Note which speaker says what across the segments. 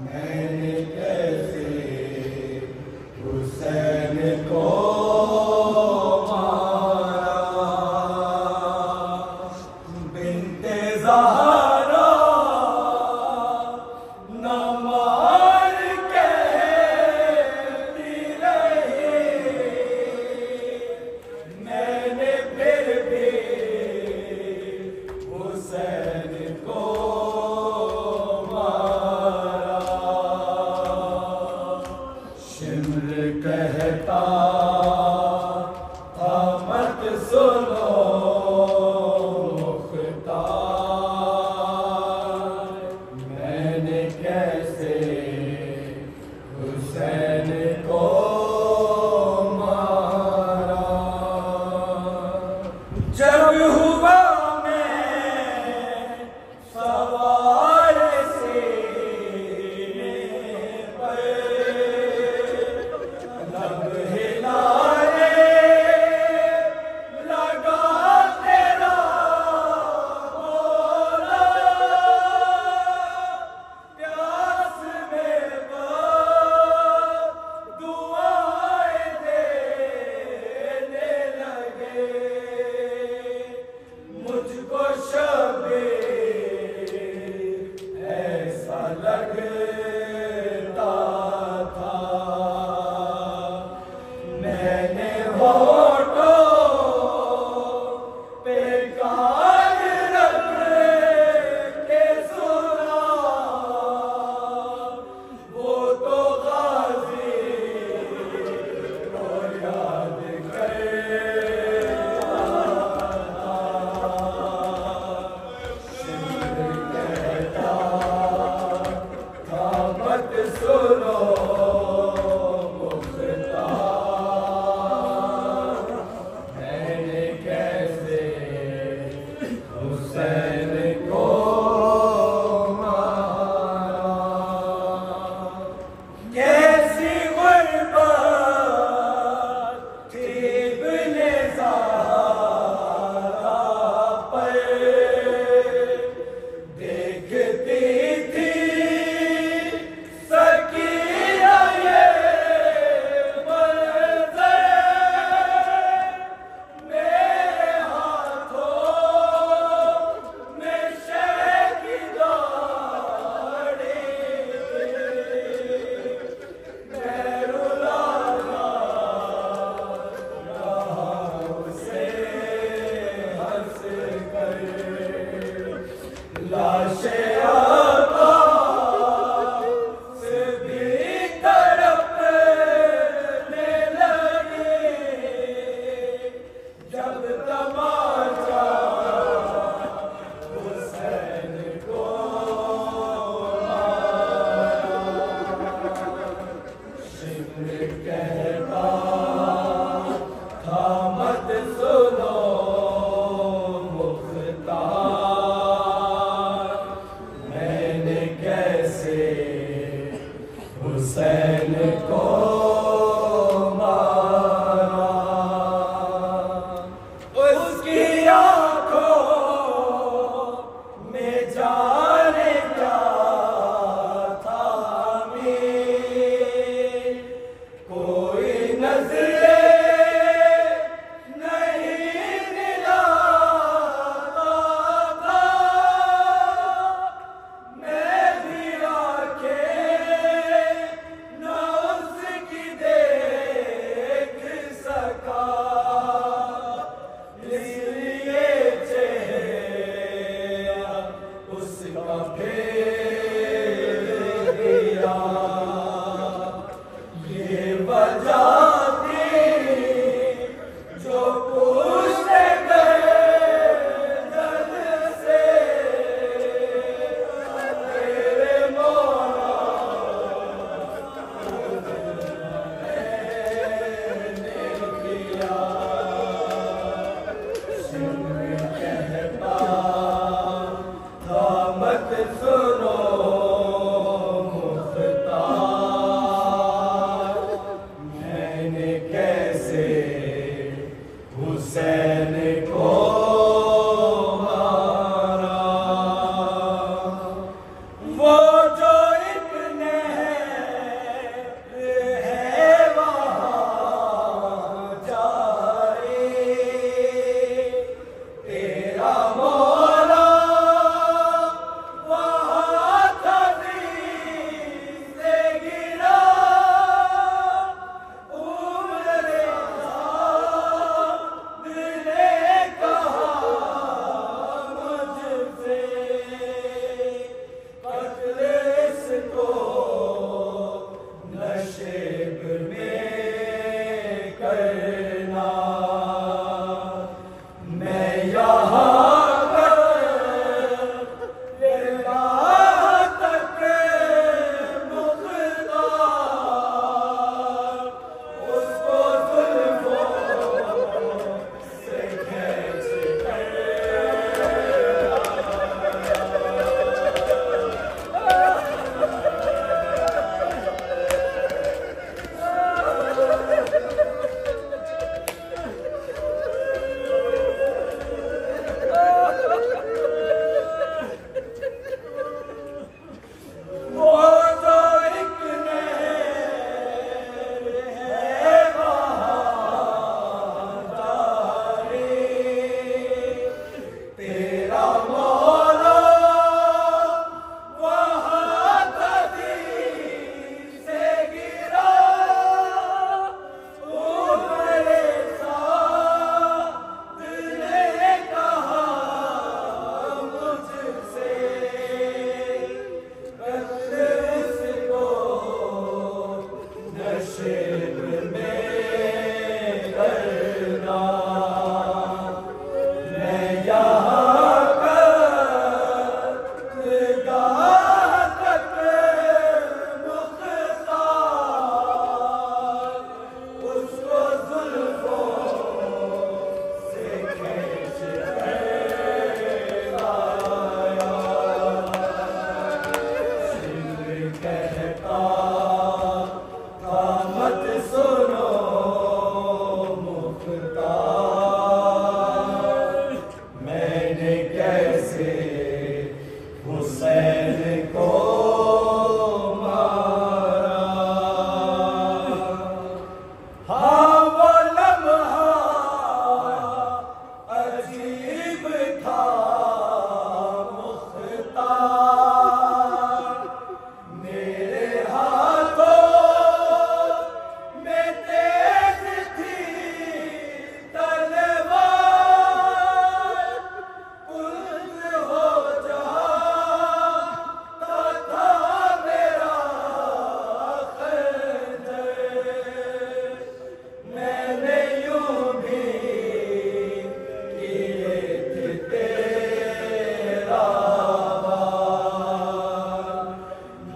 Speaker 1: मैंने कैसे हुसैन को मारा, बिन्ते ज़हरा न मार कहती रही, मैंने फिर भी हुसैन को कहता था मत सुनो मुख्तार, मैंने कैसे हुसैन को मारा। जब हुआ मैं सवार सीने पर, हुसैन को मारा, उसकी आंखों में जाने क्या था मीर, कोई नजरे नहीं दिलाता था, मैं भी आंखें न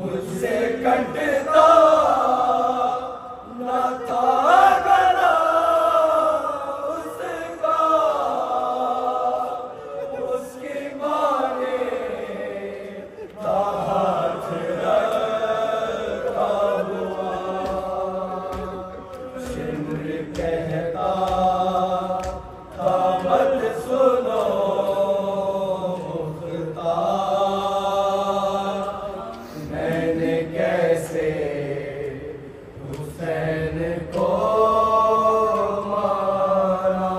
Speaker 1: मुझसे कटता न था गला उसका, उसकी माँ ने था हाथ रखा हुआ। शिमर कहता था मत सुनो हुसैन को मारा।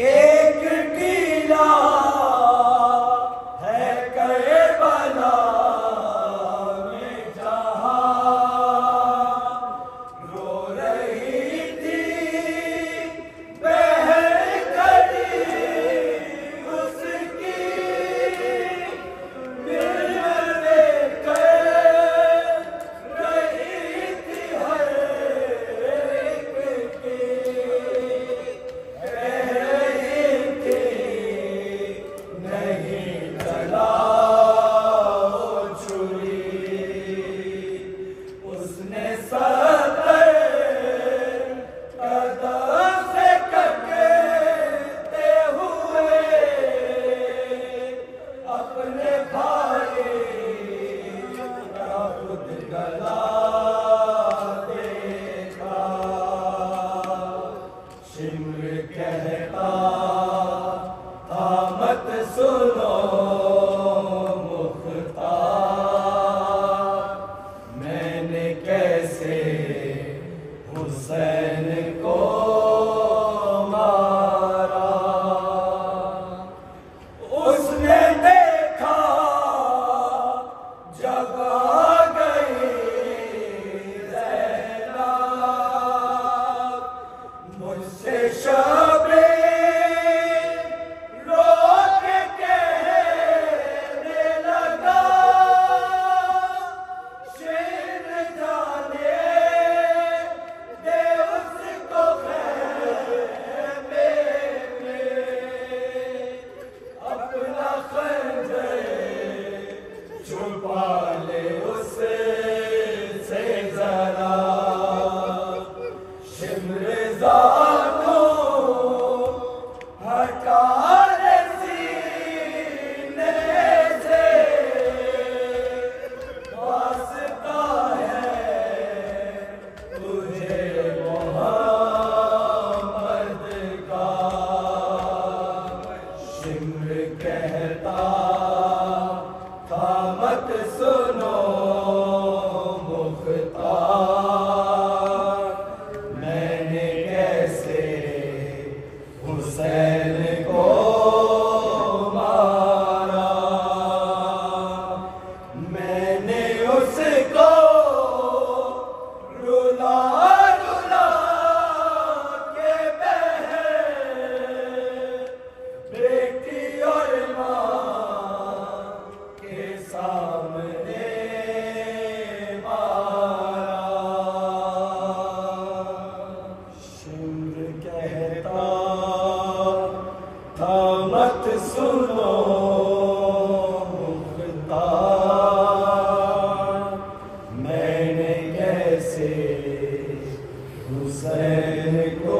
Speaker 1: एक टीला है करबला में जहाँ रो रही थी बहन खड़ी उसकी, शिमर कहता था मत सुनो मुख्तार, मैंने कैसे हुसैन को मारा। उसने देखा जब आ गई ज़ैनब, मुझसे शबे रो के कहने लगा, शेर जाने दे उसको खैमे में, अपना खंजर छुपा ले उससे जरा। शिमर हटा ले सीने से, वास्ता है तुझे मोहम्मद का। शिमर कहता था मत सुनो मुख्तार, मैंने कैसे हुसैन को मारा। मैंने उसको रुला रुला के बहन बेटी और माँ के सामने मारा। शिमर कहता था मत सुनो मुख्तार, मैंने कैसे हुसैन को